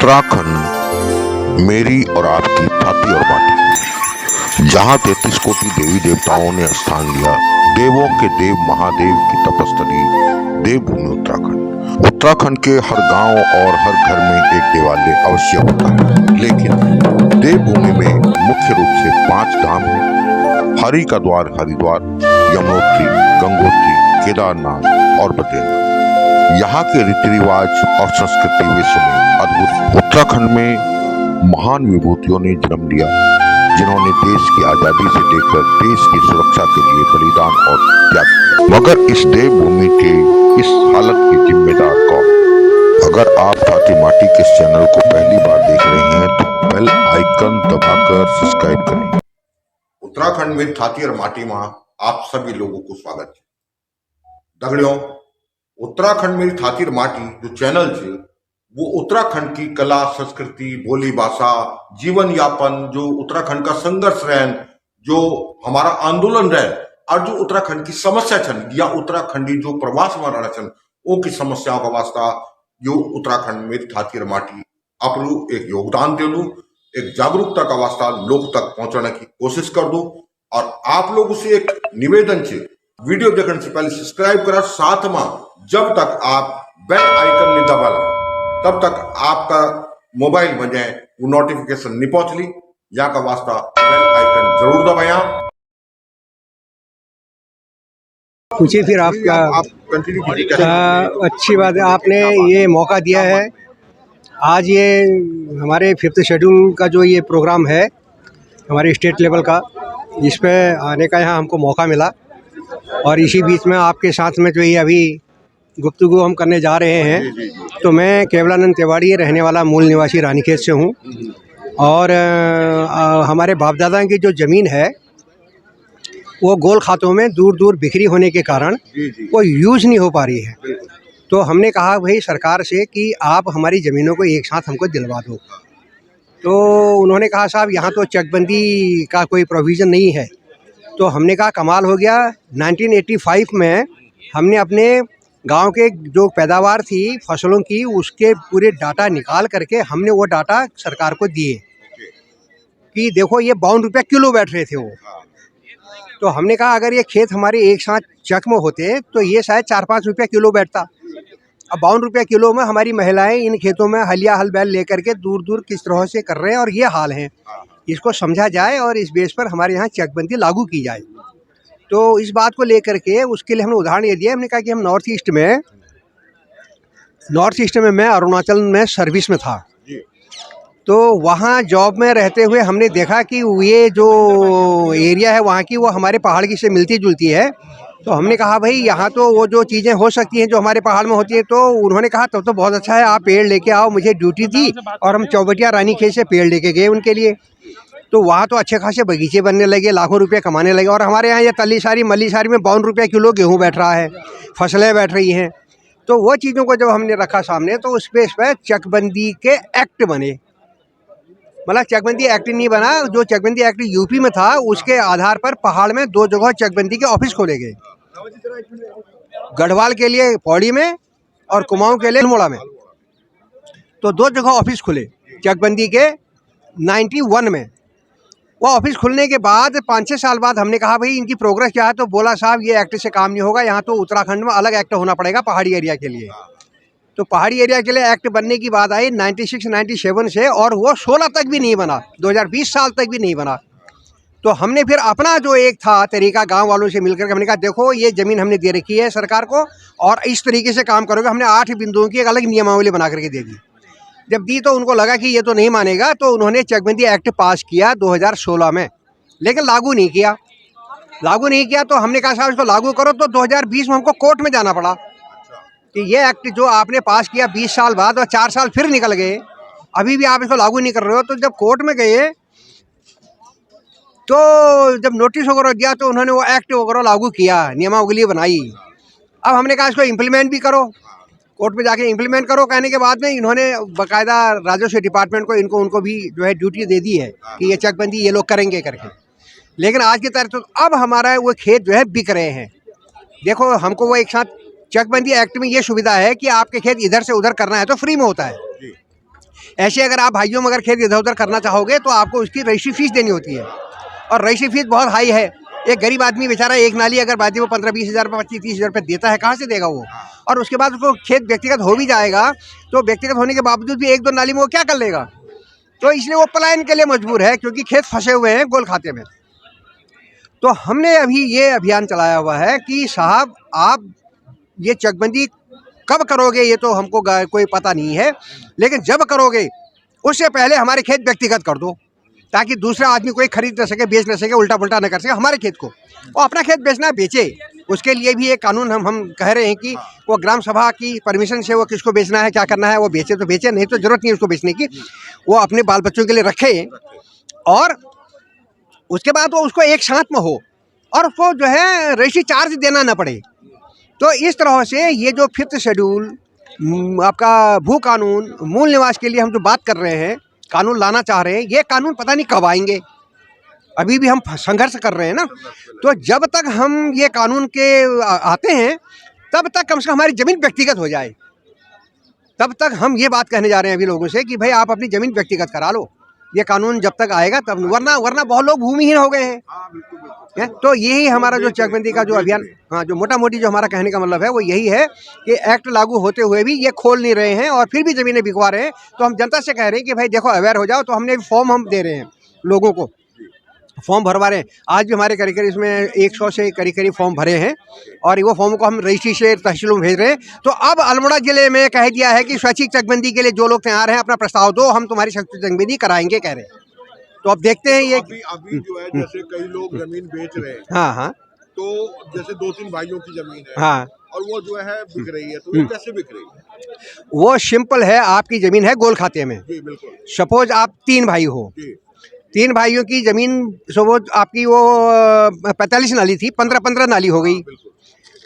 उत्तराखंड मेरी और आपकी थाती और माटी, जहां 33 कोटि देवी देवताओं ने स्थान लिया। देवों के देव महादेव की तपस्थली देवभूमि उत्तराखंड। उत्तराखंड के हर गांव और हर घर में एक देवालय अवश्य होता है, लेकिन देवभूमि में मुख्य रूप से 5 धाम हैं: हरि का द्वार हरिद्वार, यमुनोत्री, गंगोत्री, केदारनाथ और बद्रीनाथ। यहाँ के रीति रिवाज और संस्कृति विश्व में अद्भुत। उत्तराखंड में महान विभूतियों ने जन्म लिया, जिन्होंने देश की आजादी से लेकर देश की सुरक्षा के लिए बलिदान और त्याग किया। मगर इस देवभूमि के इस हालत के जिम्मेदार कौन? अगर आप थाती माटी के इस चैनल को पहली बार देख रहे हैं तो बेल आइकन दबाकर सब्सक्राइब करें। उत्तराखंड में थाती और माटी में आप सभी लोगों को स्वागत है। दगड़ियों, उत्तराखंड में थाती और माटी जो चैनल है वो उत्तराखंड की कला, संस्कृति, बोली, भाषा, जीवन यापन, जो उत्तराखंड का संघर्ष रहन, जो हमारा आंदोलन रहे और जो उत्तराखंड की समस्या छन या उत्तराखंडी जो प्रवास में रहना छन वो की समस्याओं का वास्ता यो उत्तराखंड में थाती और माटी अपरू एक योगदान दे लू, एक जागरूकता का वास्ता लोग तक पहुंचाने की कोशिश कर दो। और आप लोगों से एक निवेदन है, वीडियो देखने से पहले सब्सक्राइब करा, साथ में जब तक आप बेल आइकन नहीं दबाला तब तक आपका मोबाइल में जाए वो नोटिफिकेशन नहीं पहुंच ली। यहाँ का वास्ता बेल आइकन जरूर दबाया। पूछिए फिर आप क्या? आप कंटिन्यू कीजिए। अच्छी बात है, आपने ये मौका दिया है। आज ये हमारे 5th शेड्यूल का जो ये प्रोग्राम है हमारे स्टेट लेवल का, इस पे आने का यहाँ हमको मौका मिला। और इसी बीच में आपके साथ में जो ये अभी गुफ्तगू हम करने जा रहे हैं, तो मैं केवलानंद तिवारी, रहने वाला मूल निवासी रानीखेत से हूँ। और हमारे बाप दादा की जो ज़मीन है वो गोल खातों में दूर दूर बिखरी होने के कारण वो यूज़ नहीं हो पा रही है। तो हमने कहा भाई सरकार से कि आप हमारी ज़मीनों को एक साथ हमको दिलवा दो। तो उन्होंने कहा साहब यहाँ तो चकबंदी का कोई प्रोविज़न नहीं है। तो हमने कहा कमाल हो गया। 1985 में हमने अपने गांव के जो पैदावार थी फसलों की उसके पूरे डाटा निकाल करके हमने वो डाटा सरकार को दिए कि देखो ये 52 रुपये किलो बैठ रहे थे वो। तो हमने कहा अगर ये खेत हमारे एक साथ चक में होते तो ये शायद 4-5 रुपये किलो बैठता। अब 52 रुपये किलो में हमारी महिलाएं इन खेतों में हलिया हल बैल लेकर के दूर दूर किस तरह से कर रहे हैं, और ये हाल है। इसको समझा जाए और इस बेस पर हमारे यहाँ चकबंदी लागू की जाए। तो इस बात को लेकर के उसके लिए हमने उदाहरण ये दिया। हमने कहा कि हम नॉर्थ ईस्ट में मैं अरुणाचल में सर्विस में था, तो वहाँ जॉब में रहते हुए हमने देखा कि ये जो एरिया है वहाँ की वो हमारे पहाड़ की से मिलती जुलती है। तो हमने कहा भाई यहाँ तो वो जो चीज़ें हो सकती हैं जो हमारे पहाड़ में होती है। तो उन्होंने कहा तब तो बहुत अच्छा है, आप पेड़ लेके आओ। मुझे ड्यूटी दी और हम चौबटिया रानीखेत से पेड़ लेके गए उनके लिए। तो वहाँ तो अच्छे खासे बगीचे बनने लगे, लाखों रुपए कमाने लगे। और हमारे यहाँ ये तलीसारी मल्लीसारी में 52 रुपये किलो गेहूँ बैठ रहा है, फसलें बैठ रही हैं। तो वो चीज़ों को जब हमने रखा सामने तो उस पर चकबंदी के एक्ट बने। मतलब चकबंदी एक्ट नहीं बना, जो चकबंदी एक्ट यूपी में था उसके आधार पर पहाड़ में 2 जगह चकबंदी के ऑफिस खोले गए, गढ़वाल के लिए पौड़ी में और कुमाऊँ के लिए अल्मोड़ा में। तो 2 जगह ऑफिस खुले चकबंदी के 91 में। वो ऑफिस खुलने के बाद 5-6 साल बाद हमने कहा भाई इनकी प्रोग्रेस क्या है। तो बोला साहब ये एक्ट से काम नहीं होगा, यहाँ तो उत्तराखंड में अलग एक्ट होना पड़ेगा पहाड़ी एरिया के लिए। तो पहाड़ी एरिया के लिए एक्ट बनने की बात आई 96-97 से, और वो 16 तक भी नहीं बना, 2020 साल तक भी नहीं बना। तो हमने फिर अपना जो एक था तरीका गांव वालों से मिलकर के हमने कहा देखो ये ज़मीन हमने दे रखी है सरकार को और इस तरीके से काम करोगे। हमने 8 बिंदुओं की एक अलग नियमावली बना करके दे दी। जब दी तो उनको लगा कि ये तो नहीं मानेगा, तो उन्होंने चकबंदी एक्ट पास किया 2016 में, लेकिन लागू नहीं किया। तो हमने कहा साहब इसको लागू करो। तो 2020 में हमको कोर्ट में जाना पड़ा कि ये एक्ट जो आपने पास किया 20 साल बाद और 4 साल फिर निकल गए, अभी भी आप इसको लागू नहीं कर रहे हो। तो जब कोर्ट में गए तो जब नोटिस वगैरह दिया तो उन्होंने वो एक्ट वगैरह लागू किया, नियमावली बनाई। अब हमने कहा इसको इम्प्लीमेंट भी करो, कोर्ट में जाके इम्प्लीमेंट करो। कहने के बाद में इन्होंने बाकायदा राजस्व डिपार्टमेंट को उनको भी जो है ड्यूटी दे दी है कि ये चकबंदी ये लोग करेंगे करके। लेकिन आज की तारीख तो अब हमारा वो खेत जो है बिक रहे हैं। देखो हमको वो एक साथ चकबंदी एक्ट में ये सुविधा है कि आपके खेत इधर से उधर करना है तो फ्री में होता है। ऐसे अगर आप भाइयों में अगर खेत इधर उधर करना चाहोगे तो आपको उसकी रजिस्ट्री फीस देनी होती है, और रजिस्ट्री फीस बहुत हाई है। एक गरीब आदमी बेचारा एक नाली अगर बाजी वो 15-20 हज़ार रुपये 25-30 हज़ार रुपये देता है, कहाँ से देगा वो? और उसके बाद उसको खेत व्यक्तिगत हो भी जाएगा तो व्यक्तिगत होने के बावजूद भी 1-2 नाली में वो क्या कर लेगा? तो इसलिए वो पलायन के लिए मजबूर है, क्योंकि खेत फंसे हुए हैं गोल खाते में। तो हमने अभी ये अभियान चलाया हुआ है कि साहब आप ये चकबंदी कब करोगे ये तो हमको कोई पता नहीं है, लेकिन जब करोगे उससे पहले हमारे खेत व्यक्तिगत कर दो, ताकि दूसरा आदमी कोई खरीद न सके, बेच न सके, उल्टा पुल्टा न कर सके हमारे खेत को। और अपना खेत बेचना है बेचे, उसके लिए भी एक कानून हम कह रहे हैं कि वो ग्राम सभा की परमिशन से वो किसको बेचना है, क्या करना है, वो बेचे तो बेचे, नहीं तो ज़रूरत नहीं है उसको बेचने की। वो अपने बाल बच्चों के लिए रखे और उसके बाद वो उसको एक साथ में हो और उसको जो है रजिस्ट्री चार्ज देना ना पड़े। तो इस तरह से ये जो 5th शेड्यूल आपका भू कानून मूल निवास के लिए हम जो बात कर रहे हैं, कानून लाना चाह रहे हैं, ये कानून पता नहीं कब आएंगे। अभी भी हम संघर्ष कर रहे हैं ना, तो जब तक हम ये कानून के आते हैं तब तक कम से कम हमारी ज़मीन व्यक्तिगत हो जाए। तब तक हम ये बात कहने जा रहे हैं अभी लोगों से कि भाई आप अपनी ज़मीन व्यक्तिगत करा लो, ये कानून जब तक आएगा तब, वरना बहुत लोग भूमिहीन हो गए हैं। तो यही हमारा जो चकबंदी का जो अभियान, हाँ, जो मोटा मोटी जो हमारा कहने का मतलब है वो यही है कि एक्ट लागू होते हुए भी ये खोल नहीं रहे हैं और फिर भी ज़मीनें बिकवा रहे हैं। तो हम जनता से कह रहे हैं कि भाई देखो अवेयर हो जाओ। तो हमने फॉर्म हम दे रहे हैं लोगों को, फॉर्म भरवा रहे हैं। आज भी हमारे करीब इसमें 100 से करीब फॉर्म भरे हैं और वो फॉर्म को हम रजिस्ट्री से तहसीलों में भेज रहे हैं। तो अब अल्मोड़ा जिले में कह दिया है कि स्वैच्छिक चकबंदी के लिए जो लोग तैयार हैं अपना प्रस्ताव दो, हम तुम्हारी स्वैच्छिक चकबंदी कराएंगे कह रहे हैं। तो अब देखते हैं ये अभी जो है जैसे कई लोग जमीन बेच रहे हैं, हाँ हाँ, तो जैसे 2-3 भाइयों की जमीन है, हाँ, और वो जो है बिक रही है, तो वो कैसे बिक रही है? वो सिंपल है, आपकी ज़मीन है गोल खाते में, जी बिल्कुल। सपोज आप 3 भाई हो, जी 3 भाइयों की ज़मीन सपोज आपकी वो 45 नाली थी, 15-15 नाली हो गई।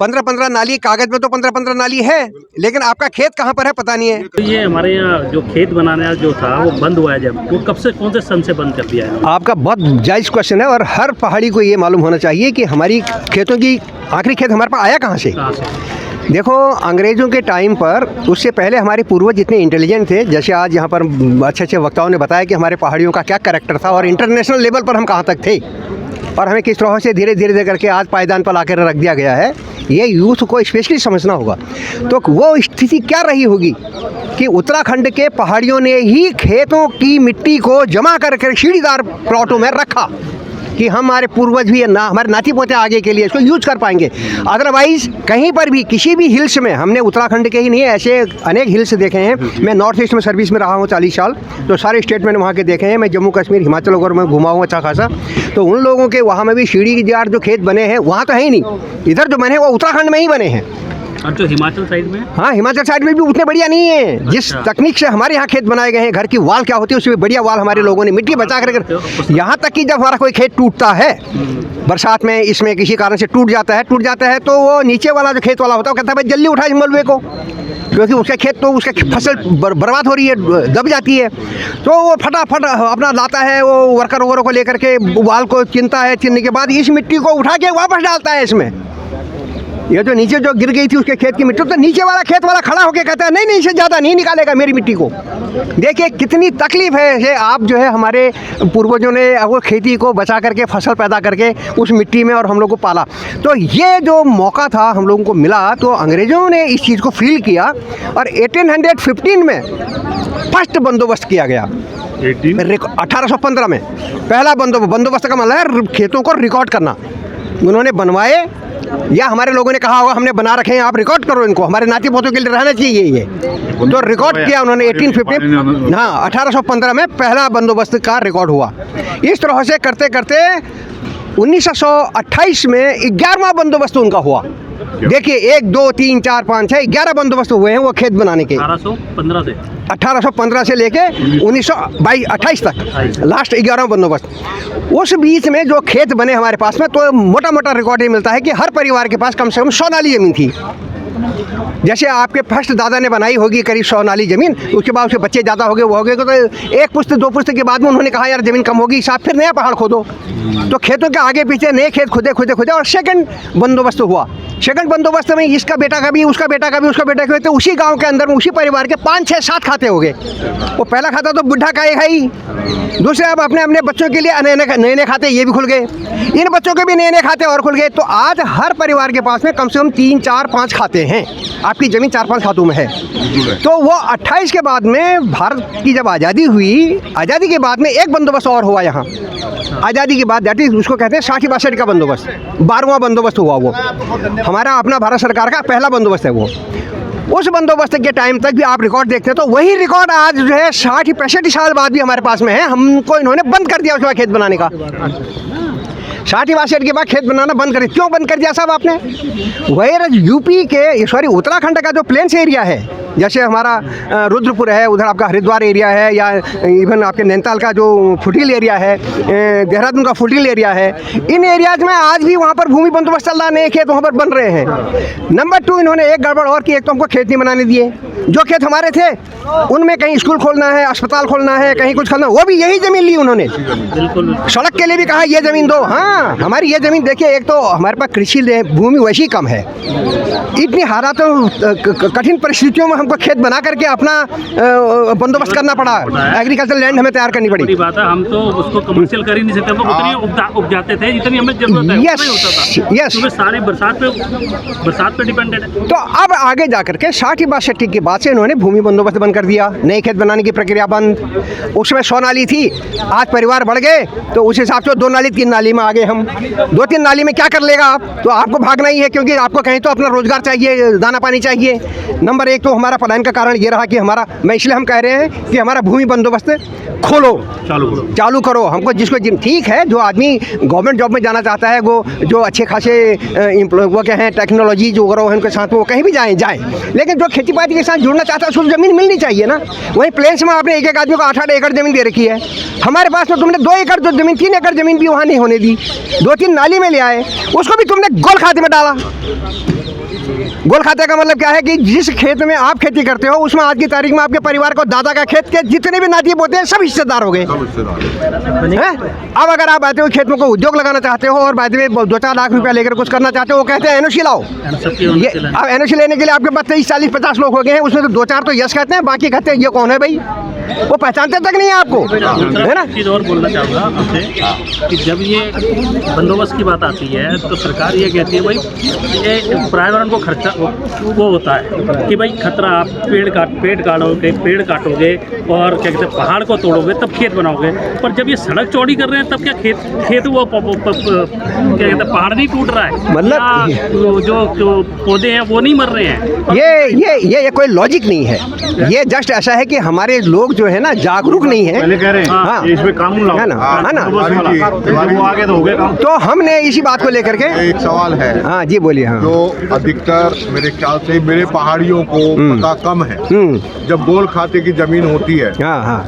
15-15 नाली कागज में तो 15-15 नाली है, लेकिन आपका खेत कहाँ पर है पता नहीं है। तो ये हमारे यहाँ जो खेत बनाना जो था वो बंद हुआ है, जब वो कब से, कौन से सन से बंद कर दिया है? आपका बहुत जायज़ क्वेश्चन है और हर पहाड़ी को ये मालूम होना चाहिए कि हमारी खेतों की आखिरी खेत हमारे पास आया कहाँ से। कहाँ से? देखो अंग्रेज़ों के टाइम पर, उससे पहले हमारे पूर्वज जितने इंटेलिजेंट थे, जैसे आज यहाँ पर अच्छे अच्छे वक्ताओं ने बताया कि हमारे पहाड़ियों का क्या कैरेक्टर था और इंटरनेशनल लेवल पर हम कहाँ तक थे और हमें किस तरह से धीरे धीरे करके आज पायदान पर लाकर रख दिया गया है, ये यूथ को स्पेशली समझना होगा। तो वो स्थिति क्या रही होगी कि उत्तराखंड के पहाड़ियों ने ही खेतों की मिट्टी को जमा करके सीढ़ीदार प्लॉटों में रखा कि हमारे पूर्वज भी ना, हमारे नाती पोते आगे के लिए इसको यूज कर पाएंगे। अदरवाइज़ कहीं पर भी किसी भी हिल्स में, हमने उत्तराखंड के ही नहीं ऐसे अनेक हिल्स देखे हैं। मैं नॉर्थ ईस्ट में सर्विस में रहा हूँ 40 साल, तो सारे स्टेट मैंने वहाँ के देखे हैं। मैं जम्मू कश्मीर हिमाचल वगैरह में घुमा हूँ अच्छा खासा, तो उन लोगों के वहाँ में भी सीढ़ीदार जो खेत बने हैं वहाँ तो है ही नहीं, इधर जो बने हैं वो उत्तराखंड में ही बने हैं। और जो हिमाचल साइड में, हाँ, हिमाचल साइड में भी उतने बढ़िया नहीं है। जिस तकनीक से हमारे यहाँ खेत बनाए गए हैं, घर की वाल क्या होती है उससे बढ़िया वाल हमारे लोगों ने मिट्टी बचा कर, यहाँ तक कि जब हमारा कोई खेत टूटता है बरसात में, इसमें किसी कारण से टूट जाता है तो वो नीचे वाला जो खेत वाला होता है वो कहता है भाई जल्दी उठा इस मलबे को, क्योंकि उसका खेत तो उसका फसल बर्बाद हो रही है, दब जाती है। तो वो फटाफट अपना लाता है, वो वर्कर वगैरह को लेकर के वाल को चिनता है, चिनने के बाद इस मिट्टी को उठा के वापस डालता है इसमें। ये जो नीचे जो गिर गई थी उसके खेत की मिट्टी, तो नीचे वाला खेत वाला खड़ा होकर कहता है नहीं नहीं, इससे ज़्यादा नहीं निकालेगा मेरी मिट्टी को। देखिए कितनी तकलीफ है ये। आप जो है हमारे पूर्वजों ने वो खेती को बचा करके फसल पैदा करके उस मिट्टी में और हम लोग को पाला। तो ये जो मौका था हम लोगों को मिला, तो अंग्रेज़ों ने इस चीज़ को फील किया और 1815 में फर्स्ट बंदोबस्त किया गया। 1815 में पहला बंदोबस्त का मतलब है खेतों को रिकॉर्ड करना। उन्होंने बनवाए या हमारे लोगों ने कहा होगा हमने बना रखे हैं, आप रिकॉर्ड करो इनको, हमारे नाती पोतों के लिए रहना चाहिए ये। तो रिकॉर्ड किया उन्होंने 1815, हाँ 1815 में पहला बंदोबस्त का रिकॉर्ड हुआ। इस तरह से करते करते 1928 में 11वां बंदोबस्त उनका हुआ। देखिए 1 2 3 4 5 6 11 बंदोबस्त हुए हैं वो खेत बनाने के। 1815 से लेके 1928 तक लास्ट 11वां बंदोबस्त। उस बीच में जो खेत बने हमारे पास में, तो मोटा मोटा रिकॉर्ड ये मिलता है कि हर परिवार के पास कम से कम 100 नाली ज़मीन थी। जैसे आपके फर्स्ट दादा ने बनाई होगी करीब 100 नाली ज़मीन, उसके बाद उसके बच्चे ज़्यादा हो गए, वो हो गए, तो एक पुश्त 2 पुश्त के बाद में उन्होंने कहा यार ज़मीन कम होगी, साहब फिर नया पहाड़ खोदो। तो खेतों के आगे पीछे नए खेत खुदे और सेकंड बंदोबस्त हुआ। सेकंड बंदोबस्त में इसका बेटा का भी, उसका बेटा का भी, उसका बेटा का भी, तो उसी गांव के अंदर में उसी परिवार के 5 6 7 खाते हो गए। वो पहला खाता तो बुढ़ा का एक है ही, दूसरे अब अपने अपने बच्चों के लिए नए नए खाते ये भी खुल गए, इन बच्चों के भी नए नए खाते और खुल गए। तो आज हर परिवार के पास में कम से कम 3 4 5 खाते हैं। आपकी ज़मीन 4 5 खातों में है। तो वो 28 के बाद में भारत की जब आज़ादी हुई, आज़ादी के बाद में एक बंदोबस्त और हुआ यहाँ। आज़ादी के बाद दैट इज उसको कहते हैं 60-62 का बंदोबस्त, 12वां बंदोबस्त हुआ। वो हमारा अपना भारत सरकार का पहला बंदोबस्त है वो। उस बंदोबस्त के टाइम तक भी आप रिकॉर्ड देखते हैं तो वही रिकॉर्ड आज जो है 60-65 साल बाद भी हमारे पास में है। हमको इन्होंने बंद कर दिया उसके बाद खेत बनाने का। 60-62 के बाद खेत बनाना बंद कर दिया। क्यों बंद कर दिया साहब आपने? वही यूपी के, सॉरी उत्तराखंड का जो प्लेन्स एरिया है, जैसे हमारा रुद्रपुर है, उधर आपका हरिद्वार एरिया है, या इवन आपके नैनीताल का जो फुटिल एरिया है, देहरादून का फुटिल एरिया है, इन एरियाज में आज भी वहाँ पर भूमि बंदोबस्त चल रहा, नए खेत वहाँ पर बन रहे हैं। नंबर 2, इन्होंने एक गड़बड़ और की, एक तो हमको खेत नहीं बनाने दिए। जो खेत हमारे थे उनमें कहीं स्कूल खोलना है, अस्पताल खोलना है, कहीं कुछ खोलना है, वो भी यही ज़मीन ली उन्होंने। सड़क के लिए भी कहा ये ज़मीन दो। हाँ, हमारी ये ज़मीन देखिए, एक तो हमारे पास कृषि भूमि वैसी कम है, इतनी हालातों कठिन परिस्थितियों में हमको खेत बना करके अपना बंदोबस्त करना पड़ा। एग्रीकल्चर लैंड हमें तैयार करनी पड़ी। बात है, हम तो उसको कमर्शियल कर ही नहीं सकते, हम लोग उतनी उपजाते थे जितनी हमें जरूरत है। यस, सारी बरसात पे डिपेंडेड है। तो अब आगे जाकर के 60-62 के बाद से इन्होंने भूमि बंदोबस्त बंद कर दिया, नए खेत बनाने की प्रक्रिया बंद। उसमें 100 नाली थी, आज परिवार बढ़ गए तो उस हिसाब से 2 नाली 3 नाली में आ गए हम। 2-3 नाली में क्या कर लेगा आप? तो आपको भागना ही है, क्योंकि आपको कहीं तो अपना रोजगार चाहिए, दाना पानी चाहिए। नंबर 1 तो हमारा पलायन का कारण ये रहा कि हमारा, मैं इसलिए हम कह रहे हैं कि हमारा भूमि बंदोबस्त खोलो, चालू करो। हमको जिसको ठीक है, जो आदमी गवर्नमेंट जॉब में जाना चाहता है, वो जो अच्छे खासे वो क्या है टेक्नोलॉजी जो करो उनके साथ वो कहीं भी जाए, लेकिन जो खेती बाड़ी के साथ जुड़ना चाहता है उसको ज़मीन मिलनी चाहिए ना। वहीं प्लेन्स में आपने एक आदमी को 8-8 एकड़ ज़मीन दे रखी है। हमारे पास तो तुमने 2 एकड़ जो ज़मीन, 3 एकड़ ज़मीन भी वहाँ नहीं होने दी, 2-3 नाली में ले आए, उसको भी तुमने गोल खाते में डाला। गोल खाते का मतलब क्या है कि जिस खेत में आप खेती करते हो उसमें आज की तारीख में आपके परिवार को, दादा का खेत के जितने भी नाती पोते हैं सब हिस्सेदार हो गए। अब अगर आप आते हो खेत में को उद्योग लगाना चाहते हो और बाद में 2-4 लाख रुपया लेकर कुछ करना चाहते हो, वो कहते हैं एनओसी लाओ। ये अब एनओसी लेने के लिए आपके पास 30-40-50 लोग हो गए हैं, उसमें तो 2-4 तो यस कहते हैं, बाकी कहते हैं ये कौन है भाई, वो पहचानते तक नहीं है आपको, है ना। चीज़ और बोलना चाहूँगा आपसे कि जब ये बंदोबस्त की बात आती है तो सरकार ये कहती है भाई ये पर्यावरण को खर्चा वो होता है कि भाई खतरा, आप पेड़ काटोगे और क्या कहते हैं पहाड़ को तोड़ोगे तब खेत बनाओगे। पर जब ये सड़क चौड़ी कर रहे हैं तब क्या खेत वो क्या कहते हैं पहाड़ नहीं टूट रहा है, मतलब जो पौधे हैं वो नहीं मर रहे हैं। ये कोई लॉजिक नहीं है। ये जस्ट ऐसा है कि हमारे लोग जो है ना जागरूक नहीं है। पहले कह रहे हैं हाँ, इसमें कानून लाओ, है ना, वो आगे तो हो गया काम। तो हमने इसी बात को लेकर के एक सवाल है। हाँ जी बोलिए। हाँ, जो अधिकतर मेरे ख्याल से मेरे पहाड़ियों को पता कम है, जब गोल खाते की जमीन होती है,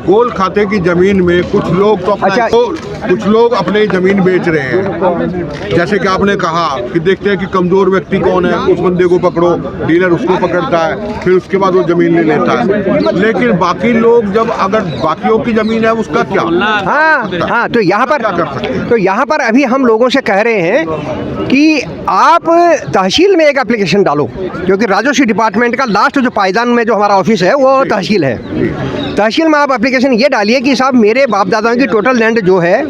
गोल खाते की जमीन में कुछ लोग तो अपना कुछ लोग अपनी जमीन बेच रहे हैं। जैसे कि आपने कहा कि देखते हैं कि कमजोर व्यक्ति कौन है, उस बंदे को पकड़ो, डीलर उसको पकड़ता है, फिर उसके बाद वो जमीन ले लेता है। लेकिन बाकी लोग जब अगर बाकियों की जमीन है उसका क्या? हाँ, तो यहाँ पर अभी हम लोगों से कह रहे हैं कि आप तहसील में एक एप्लीकेशन डालो, क्योंकि राजस्व डिपार्टमेंट का लास्ट जो पायदान में जो हमारा ऑफिस है वो तहसील है। तहसील में आप एप्लीकेशन ये डालिए कि साहब मेरे बाप दादाओं की टोटल लैंड जो है